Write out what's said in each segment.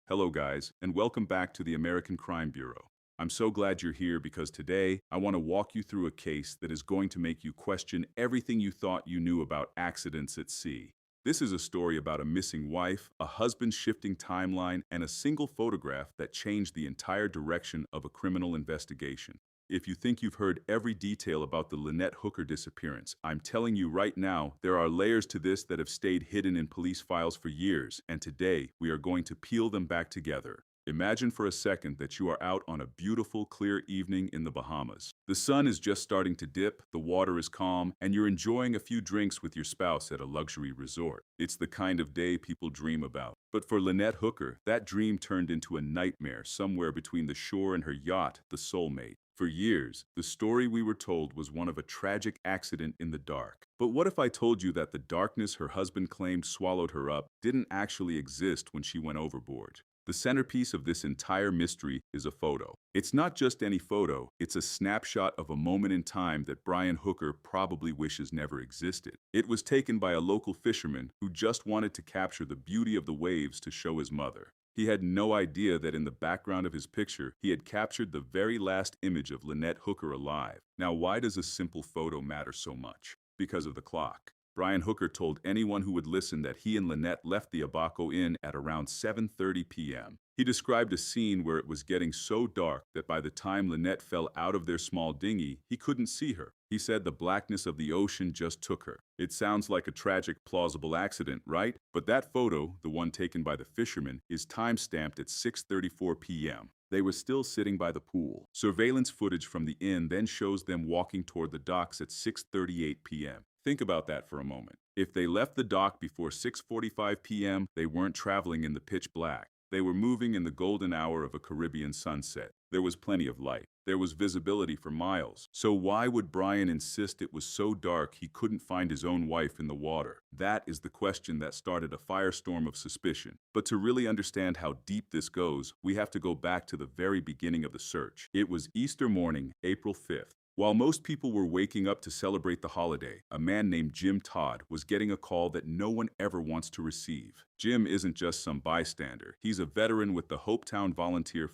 Hello guys, and welcome back to the American Crime Bureau. I'm so glad you're here because today I want to walk you through a case that is going to make you question everything you thought you knew about accidents at sea. This is a story about a missing wife, a husband's shifting timeline, and a single photograph that changed the entire direction of a criminal investigation. If you think you've heard every detail about the Lynette Hooker disappearance, I'm telling you right now, there are layers to this that have stayed hidden in police files for years, and today we are going to peel them back together. Imagine for a second that you are out on a beautiful, clear evening in the Bahamas. The sun is just starting to dip, the water is calm, and you're enjoying a few drinks with your spouse at a luxury resort. It's the kind of day people dream about. But for Lynette Hooker, that dream turned into a nightmare somewhere between the shore and her yacht, the Soulmate. For years, the story we were told was one of a tragic accident in the dark. But what if I told you that the darkness her husband claimed swallowed her up didn't actually exist when she went overboard? The centerpiece of this entire mystery is a photo. It's not just any photo, it's a snapshot of a moment in time that Brian Hooker probably wishes never existed. It was taken by a local fisherman who just wanted to capture the beauty of the waves to show his mother. He had no idea that in the background of his picture, he had captured the very last image of Lynette Hooker alive. Now, why does a simple photo matter so much? Because of the clock. Brian Hooker told anyone who would listen that he and Lynette left the Abaco Inn at around 7:30 p.m. He described a scene where it was getting so dark that by the time Lynette fell out of their small dinghy, he couldn't see her. He said the blackness of the ocean just took her. It sounds like a tragic, plausible accident, right? But that photo, the one taken by the fisherman, is time-stamped at 6:34 p.m. They were still sitting by the pool. Surveillance footage from the inn then shows them walking toward the docks at 6:38 p.m. Think about that for a moment. If they left the dock before 6:45 p.m., they weren't traveling in the pitch black. They were moving in the golden hour of a Caribbean sunset. There was plenty of light. There was visibility for miles. So why would Brian insist it was so dark he couldn't find his own wife in the water? That is the question that started a firestorm of suspicion. But to really understand how deep this goes, we have to go back to the very beginning of the search. It was Easter morning, April 5th. While most people were waking up to celebrate the holiday, a man named Jim Todd was getting a call that no one ever wants to receive. Jim isn't just some bystander. He's a veteran with the Hopetown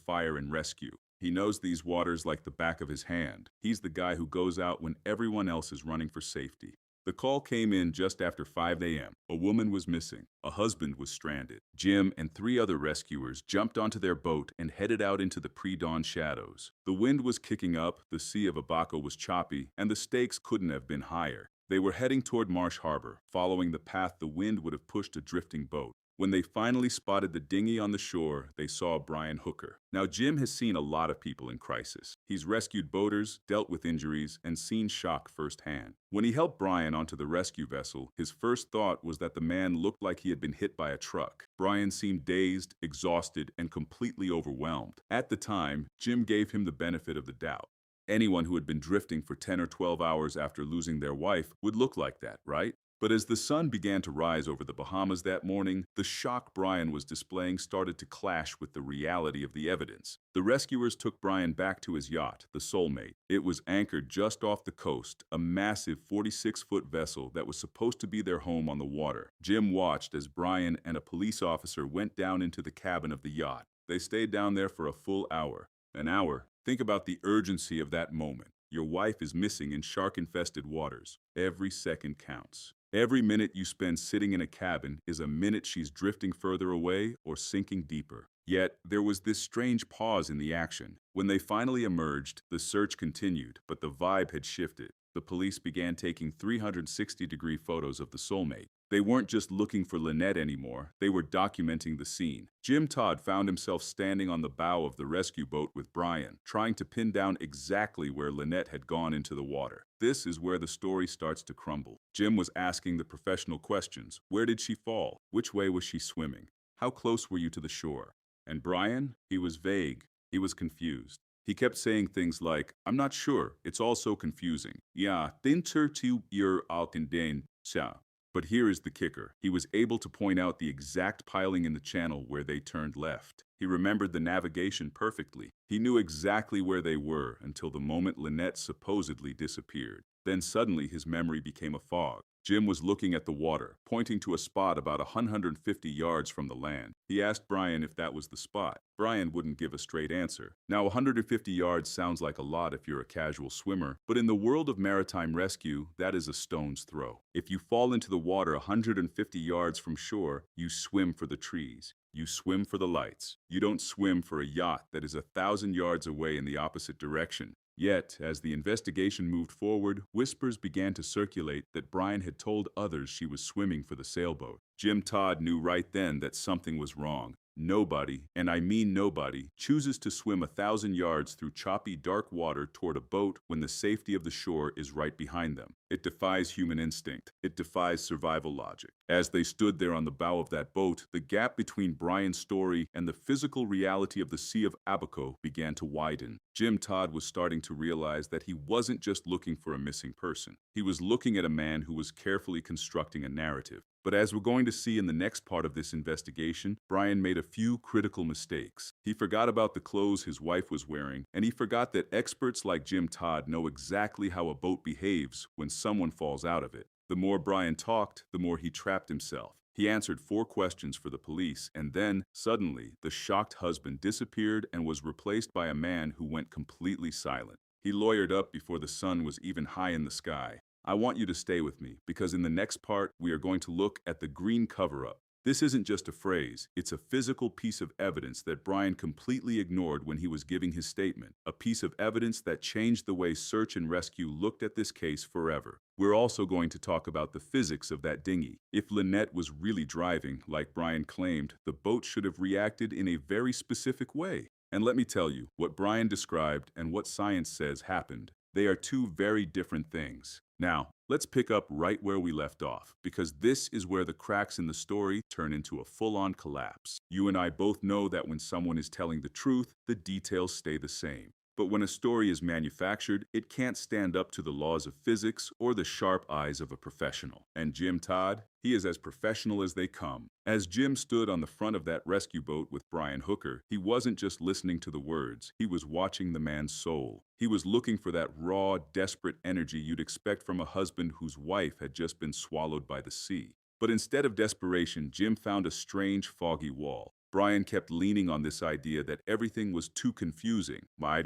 Fire and Rescue. He knows these waters like the back of his hand. He's the guy who goes out when everyone else is running for safety. The call came in just after 5 a.m. A woman was missing. A husband was stranded. Jim and 3 other rescuers jumped onto their boat and headed out into the pre-dawn shadows. The wind was kicking up, the sea of Abaco was choppy, and the stakes couldn't have been higher. They were heading toward Marsh Harbor, following the path the wind would have pushed a drifting boat. When they finally spotted the dinghy on the shore, they saw Brian Hooker. Now, Jim has seen a lot of people in crisis. He's rescued boaters, dealt with injuries, and seen shock firsthand. When he helped Brian onto the rescue vessel, his first thought was that the man looked like he had been hit by a truck. Brian seemed dazed, exhausted, and completely overwhelmed. At the time, Jim gave him the benefit of the doubt. Anyone who had been drifting for 10 or 12 hours after losing their wife would look like that, right? But as the sun began to rise over the Bahamas that morning, the shock Brian was displaying started to clash with the reality of the evidence. The rescuers took Brian back to his yacht, the Soulmate. It was anchored just off the coast, a massive 46-foot vessel that was supposed to be their home on the water. Jim watched as Brian and a police officer went down into the cabin of the yacht. They stayed down there for a full hour. An hour? Think about the urgency of that moment. Your wife is missing in shark-infested waters. Every second counts. Every minute you spend sitting in a cabin is a minute she's drifting further away or sinking deeper. Yet, there was this strange pause in the action. When they finally emerged, the search continued, but the vibe had shifted. The police began taking 360-degree photos of the Soulmate. They weren't just looking for Lynette anymore, they were documenting the scene. Jim Todd found himself standing on the bow of the rescue boat with Brian, trying to pin down exactly where Lynette had gone into the water. This is where the story starts to crumble. Jim was asking the professional questions. Where did she fall? Which way was she swimming? How close were you to the shore? And Brian? He was vague. He was confused. He kept saying things like, I'm not sure, it's all so confusing. Ja, dinter to ihr alken den, tja. But here is the kicker. He was able to point out the exact piling in the channel where they turned left. He remembered the navigation perfectly. He knew exactly where they were until the moment Lynette supposedly disappeared. Then suddenly his memory became a fog. Jim was looking at the water, pointing to a spot about 150 yards from the land. He asked Brian if that was the spot. Brian wouldn't give a straight answer. Now, 150 yards sounds like a lot if you're a casual swimmer, but in the world of maritime rescue, that is a stone's throw. If you fall into the water 150 yards from shore, you swim for the trees. You swim for the lights. You don't swim for a yacht that is 1,000 yards away in the opposite direction. Yet, as the investigation moved forward, whispers began to circulate that Brian had told others she was swimming for the sailboat. Jim Todd knew right then that something was wrong. Nobody, and I mean nobody, chooses to swim 1,000 yards through choppy, dark water toward a boat when the safety of the shore is right behind them. It defies human instinct. It defies survival logic. As they stood there on the bow of that boat, the gap between Brian's story and the physical reality of the Sea of Abaco began to widen. Jim Todd was starting to realize that he wasn't just looking for a missing person. He was looking at a man who was carefully constructing a narrative. But as we're going to see in the next part of this investigation, Brian made a few critical mistakes. He forgot about the clothes his wife was wearing, and he forgot that experts like Jim Todd know exactly how a boat behaves when someone falls out of it. The more Brian talked, the more he trapped himself. He answered 4 questions for the police, and then, suddenly, the shocked husband disappeared and was replaced by a man who went completely silent. He lawyered up before the sun was even high in the sky. I want you to stay with me, because in the next part, we are going to look at the green cover-up. This isn't just a phrase, it's a physical piece of evidence that Brian completely ignored when he was giving his statement, a piece of evidence that changed the way search and rescue looked at this case forever. We're also going to talk about the physics of that dinghy. If Lynette was really driving, like Brian claimed, the boat should have reacted in a very specific way. And let me tell you, what Brian described and what science says happened, they are 2 very different things. Now, let's pick up right where we left off, because this is where the cracks in the story turn into a full-on collapse. You and I both know that when someone is telling the truth, the details stay the same. But when a story is manufactured, it can't stand up to the laws of physics or the sharp eyes of a professional. And Jim Todd, he is as professional as they come. As Jim stood on the front of that rescue boat with Brian Hooker, he wasn't just listening to the words, he was watching the man's soul. He was looking for that raw, desperate energy you'd expect from a husband whose wife had just been swallowed by the sea. But instead of desperation, Jim found a strange, foggy wall. Brian kept leaning on this idea that everything was too confusing. But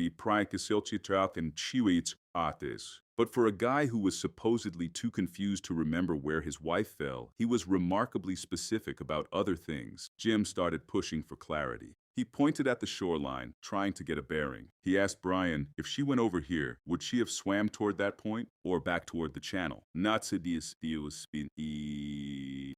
for a guy who was supposedly too confused to remember where his wife fell, he was remarkably specific about other things. Jim started pushing for clarity. He pointed at the shoreline, trying to get a bearing. He asked Brian, if she went over here, would she have swam toward that point or back toward the channel?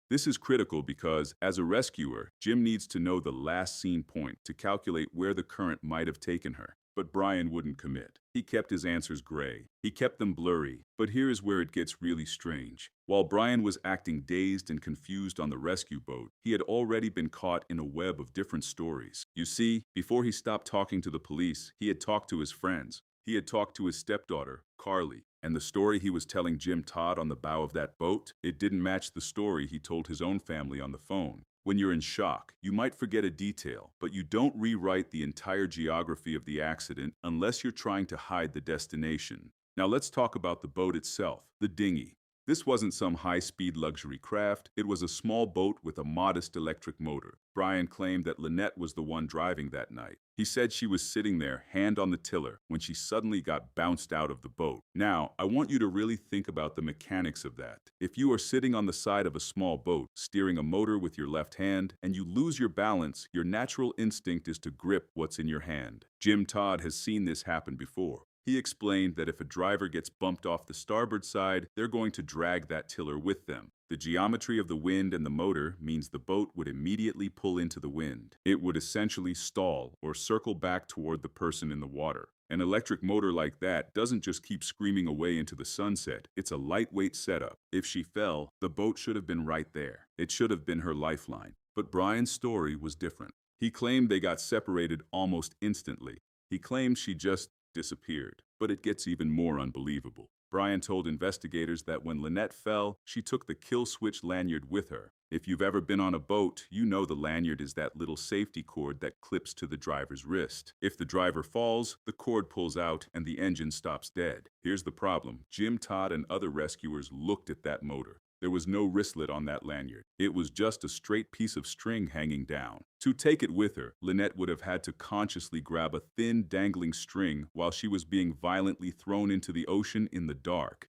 This is critical because, as a rescuer, Jim needs to know the last seen point to calculate where the current might have taken her. But Brian wouldn't commit. He kept his answers gray. He kept them blurry. But here's where it gets really strange. While Brian was acting dazed and confused on the rescue boat, he had already been caught in a web of different stories. You see, before he stopped talking to the police, he had talked to his friends. He had talked to his stepdaughter, Carly. And the story he was telling Jim Todd on the bow of that boat, it didn't match the story he told his own family on the phone. When you're in shock, you might forget a detail, but you don't rewrite the entire geography of the accident unless you're trying to hide the destination. Now let's talk about the boat itself, the dinghy. This wasn't some high-speed luxury craft, it was a small boat with a modest electric motor. Brian claimed that Lynette was the one driving that night. He said she was sitting there, hand on the tiller, when she suddenly got bounced out of the boat. Now, I want you to really think about the mechanics of that. If you are sitting on the side of a small boat, steering a motor with your left hand, and you lose your balance, your natural instinct is to grip what's in your hand. Jim Todd has seen this happen before. He explained that if a driver gets bumped off the starboard side, they're going to drag that tiller with them. The geometry of the wind and the motor means the boat would immediately pull into the wind. It would essentially stall or circle back toward the person in the water. An electric motor like that doesn't just keep screaming away into the sunset. It's a lightweight setup. If she fell, the boat should have been right there. It should have been her lifeline. But Brian's story was different. He claimed they got separated almost instantly. He claimed she just disappeared. But it gets even more unbelievable. Brian told investigators that when Lynette fell, she took the kill switch lanyard with her. If you've ever been on a boat, you know the lanyard is that little safety cord that clips to the driver's wrist. If the driver falls, the cord pulls out and the engine stops dead. Here's the problem. Jim Todd and other rescuers looked at that motor. There was no wristlet on that lanyard. It was just a straight piece of string hanging down. To take it with her, Lynette would have had to consciously grab a thin, dangling string while she was being violently thrown into the ocean in the dark.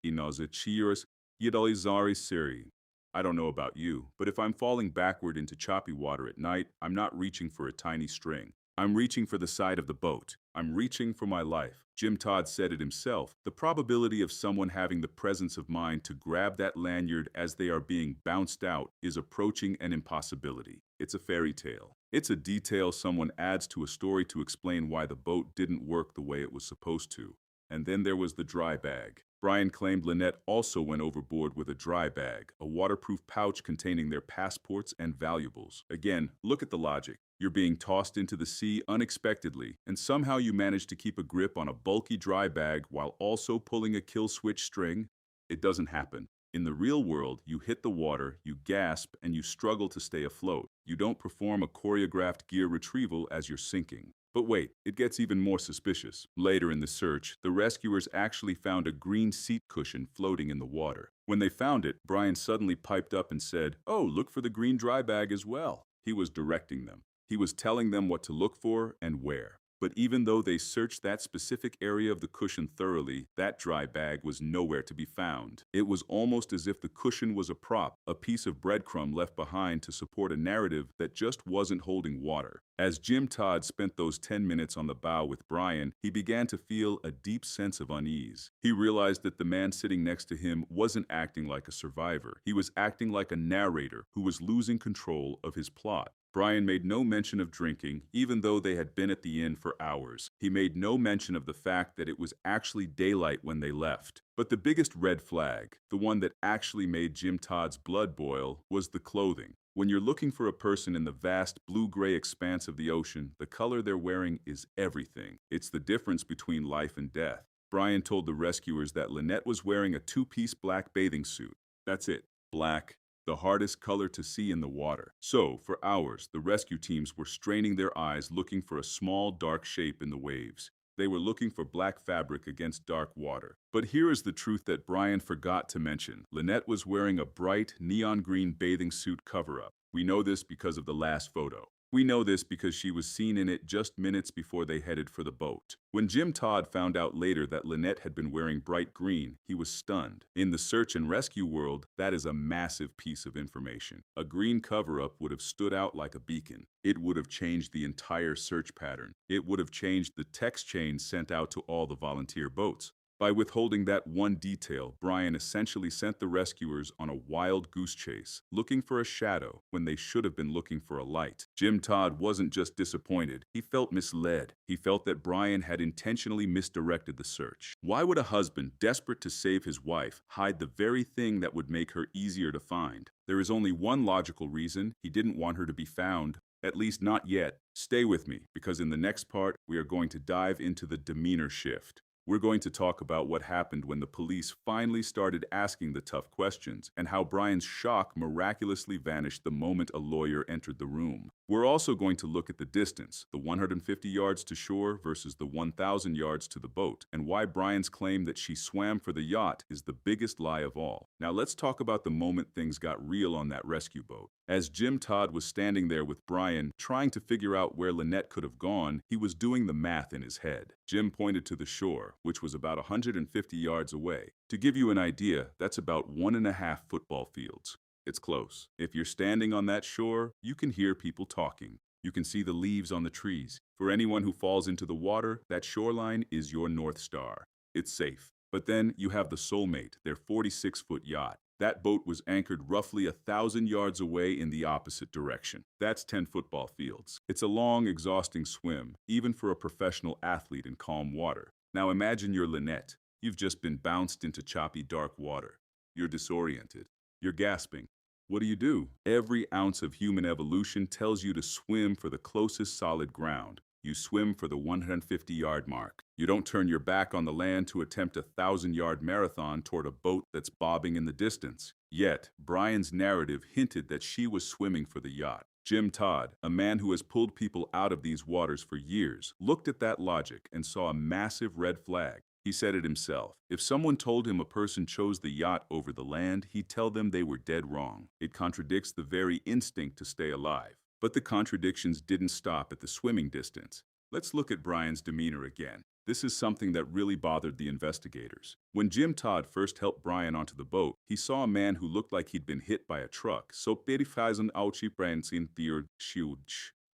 I don't know about you, but if I'm falling backward into choppy water at night, I'm not reaching for a tiny string. I'm reaching for the side of the boat. I'm reaching for my life. Jim Todd said it himself. The probability of someone having the presence of mind to grab that lanyard as they are being bounced out is approaching an impossibility. It's a fairy tale. It's a detail someone adds to a story to explain why the boat didn't work the way it was supposed to. And then there was the dry bag. Brian claimed Lynette also went overboard with a dry bag, a waterproof pouch containing their passports and valuables. Again, look at the logic. You're being tossed into the sea unexpectedly, and somehow you manage to keep a grip on a bulky dry bag while also pulling a kill switch string? It doesn't happen. In the real world, you hit the water, you gasp, and you struggle to stay afloat. You don't perform a choreographed gear retrieval as you're sinking. But wait, it gets even more suspicious. Later in the search, the rescuers actually found a green seat cushion floating in the water. When they found it, Brian suddenly piped up and said, "Oh, look for the green dry bag as well." He was directing them. He was telling them what to look for and where. But even though they searched that specific area of the cushion thoroughly, that dry bag was nowhere to be found. It was almost as if the cushion was a prop, a piece of breadcrumb left behind to support a narrative that just wasn't holding water. As Jim Todd spent those 10 minutes on the bow with Brian, he began to feel a deep sense of unease. He realized that the man sitting next to him wasn't acting like a survivor. He was acting like a narrator who was losing control of his plot. Brian made no mention of drinking, even though they had been at the inn for hours. He made no mention of the fact that it was actually daylight when they left. But the biggest red flag, the one that actually made Jim Todd's blood boil, was the clothing. When you're looking for a person in the vast blue-gray expanse of the ocean, the color they're wearing is everything. It's the difference between life and death. Brian told the rescuers that Lynette was wearing a two-piece black bathing suit. That's it. Black. The hardest color to see in the water. So, for hours, the rescue teams were straining their eyes looking for a small, dark shape in the waves. They were looking for black fabric against dark water. But here is the truth that Brian forgot to mention. Lynette was wearing a bright, neon green bathing suit cover-up. We know this because of the last photo. We know this because she was seen in it just minutes before they headed for the boat. When Jim Todd found out later that Lynette had been wearing bright green, he was stunned. In the search and rescue world, that is a massive piece of information. A green cover-up would have stood out like a beacon. It would have changed the entire search pattern. It would have changed the text chain sent out to all the volunteer boats. By withholding that one detail, Brian essentially sent the rescuers on a wild goose chase, looking for a shadow when they should have been looking for a light. Jim Todd wasn't just disappointed, he felt misled. He felt that Brian had intentionally misdirected the search. Why would a husband, desperate to save his wife, hide the very thing that would make her easier to find? There is only one logical reason: he didn't want her to be found. At least not yet. Stay with me, because in the next part, we are going to dive into the demeanor shift. We're going to talk about what happened when the police finally started asking the tough questions, and how Brian's shock miraculously vanished the moment a lawyer entered the room. We're also going to look at the distance, the 150 yards to shore versus the 1,000 yards to the boat, and why Brian's claim that she swam for the yacht is the biggest lie of all. Now let's talk about the moment things got real on that rescue boat. As Jim Todd was standing there with Brian, trying to figure out where Lynette could have gone, he was doing the math in his head. Jim pointed to the shore, which was about 150 yards away. To give you an idea, that's about 1.5 football fields. It's close. If you're standing on that shore, you can hear people talking. You can see the leaves on the trees. For anyone who falls into the water, that shoreline is your North Star. It's safe. But then you have the Soulmate, their 46-foot yacht. That boat was anchored roughly 1,000 yards away in the opposite direction. That's 10 football fields. It's a long, exhausting swim, even for a professional athlete in calm water. Now imagine you're Lynette. You've just been bounced into choppy, dark water. You're disoriented. You're gasping. What do? Every ounce of human evolution tells you to swim for the closest solid ground. You swim for the 150-yard mark. You don't turn your back on the land to attempt a 1,000-yard marathon toward a boat that's bobbing in the distance. Yet, Brian's narrative hinted that she was swimming for the yacht. Jim Todd, a man who has pulled people out of these waters for years, looked at that logic and saw a massive red flag. He said it himself. If someone told him a person chose the yacht over the land, he'd tell them they were dead wrong. It contradicts the very instinct to stay alive. But the contradictions didn't stop at the swimming distance. Let's look at Brian's demeanor again. This is something that really bothered the investigators. When Jim Todd first helped Brian onto the boat, he saw a man who looked like he'd been hit by a truck.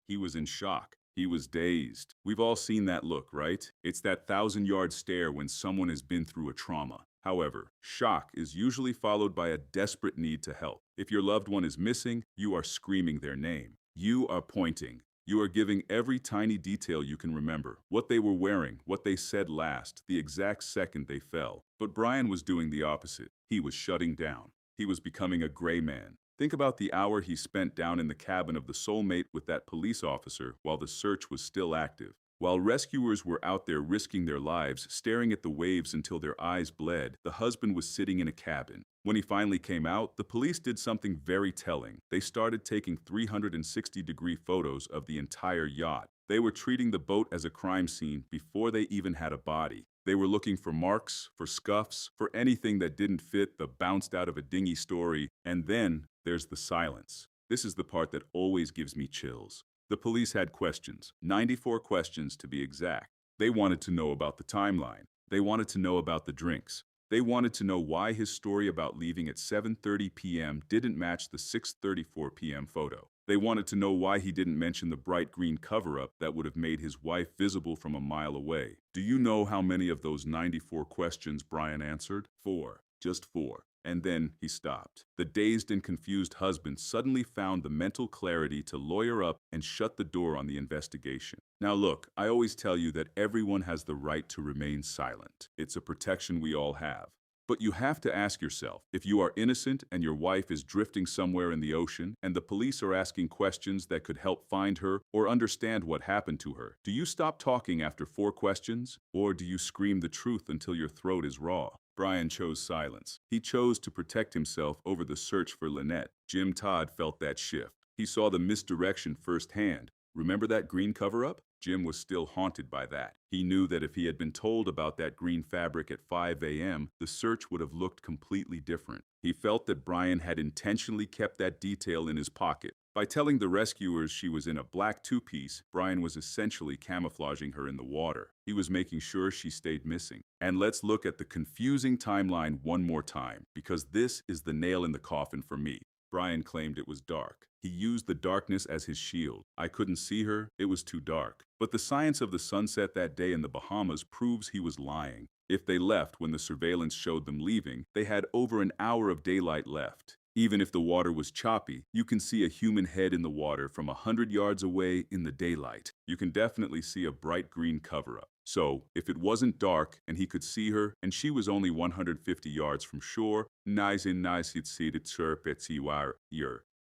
He was in shock. He was dazed. We've all seen that look, right? It's that 1,000-yard stare when someone has been through a trauma. However, shock is usually followed by a desperate need to help. If your loved one is missing, you are screaming their name. You are pointing. You are giving every tiny detail you can remember. What they were wearing, what they said last, the exact second they fell. But Brian was doing the opposite. He was shutting down. He was becoming a gray man. Think about the hour he spent down in the cabin of the Soulmate with that police officer while the search was still active. While rescuers were out there risking their lives, staring at the waves until their eyes bled, the husband was sitting in a cabin. When he finally came out, the police did something very telling. They started taking 360-degree photos of the entire yacht. They were treating the boat as a crime scene before they even had a body. They were looking for marks, for scuffs, for anything that didn't fit the bounced out of a dinghy story. And then there's the silence. This is the part that always gives me chills. The police had questions, 94 questions to be exact. They wanted to know about the timeline. They wanted to know about the drinks. They wanted to know why his story about leaving at 7:30 p.m. didn't match the 6:34 p.m. photo. They wanted to know why he didn't mention the bright green cover-up that would have made his wife visible from a mile away. Do you know how many of those 94 questions Brian answered? 4. Just 4. And then he stopped. The dazed and confused husband suddenly found the mental clarity to lawyer up and shut the door on the investigation. Now look, I always tell you that everyone has the right to remain silent. It's a protection we all have. But you have to ask yourself, if you are innocent and your wife is drifting somewhere in the ocean and the police are asking questions that could help find her or understand what happened to her, do you stop talking after 4 questions? Or do you scream the truth until your throat is raw? Brian chose silence. He chose to protect himself over the search for Lynette. Jim Todd felt that shift. He saw the misdirection firsthand. Remember that green cover-up? Jim was still haunted by that. He knew that if he had been told about that green fabric at 5 a.m., the search would have looked completely different. He felt that Brian had intentionally kept that detail in his pocket. By telling the rescuers she was in a black two-piece, Brian was essentially camouflaging her in the water. He was making sure she stayed missing. And let's look at the confusing timeline one more time, because this is the nail in the coffin for me. Brian claimed it was dark. He used the darkness as his shield. I couldn't see her, it was too dark. But the science of the sunset that day in the Bahamas proves he was lying. If they left when the surveillance showed them leaving, they had over an hour of daylight left. Even if the water was choppy, you can see a human head in the water from 100 yards away in the daylight. You can definitely see a bright green cover-up. So, if it wasn't dark and he could see her and she was only 150 yards from shore,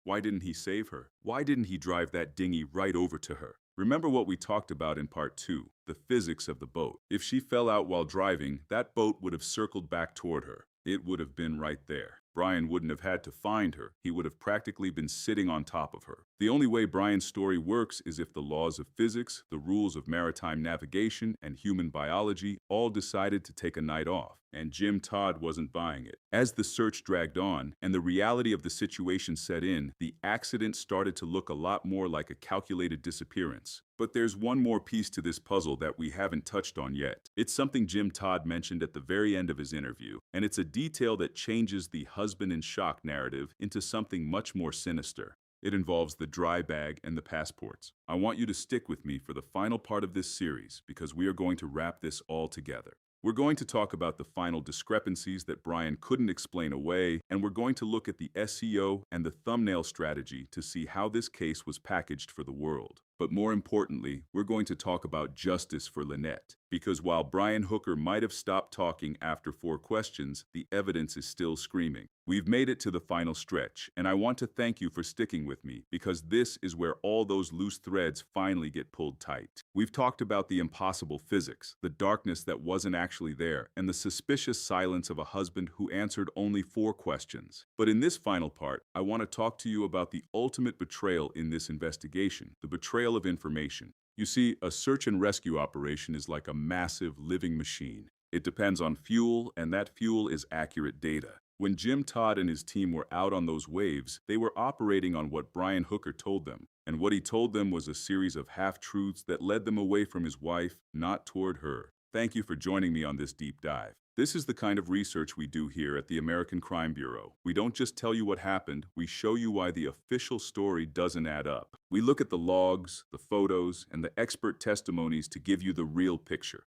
why didn't he save her? Why didn't he drive that dinghy right over to her? Remember what we talked about in part 2, the physics of the boat. If she fell out while driving, that boat would have circled back toward her. It would have been right there. Brian wouldn't have had to find her. He would have practically been sitting on top of her. The only way Brian's story works is if the laws of physics, the rules of maritime navigation, and human biology all decided to take a night off. And Jim Todd wasn't buying it. As the search dragged on and the reality of the situation set in, the accident started to look a lot more like a calculated disappearance. But there's one more piece to this puzzle that we haven't touched on yet. It's something Jim Todd mentioned at the very end of his interview, and it's a detail that changes the husband in shock narrative into something much more sinister. It involves the dry bag and the passports. I want you to stick with me for the final part of this series because we are going to wrap this all together. We're going to talk about the final discrepancies that Brian couldn't explain away, and we're going to look at the SEO and the thumbnail strategy to see how this case was packaged for the world. But more importantly, we're going to talk about justice for Lynette, because while Brian Hooker might have stopped talking after 4 questions, the evidence is still screaming. We've made it to the final stretch, and I want to thank you for sticking with me, because this is where all those loose threads finally get pulled tight. We've talked about the impossible physics, the darkness that wasn't actually there, and the suspicious silence of a husband who answered only 4 questions. But in this final part, I want to talk to you about the ultimate betrayal in this investigation, the betrayal of information. You see, a search and rescue operation is like a massive living machine. It depends on fuel, and that fuel is accurate data. When Jim Todd and his team were out on those waves, they were operating on what Brian Hooker told them. And what he told them was a series of half-truths that led them away from his wife, not toward her. Thank you for joining me on this deep dive. This is the kind of research we do here at the American Crime Bureau. We don't just tell you what happened, we show you why the official story doesn't add up. We look at the logs, the photos, and the expert testimonies to give you the real picture.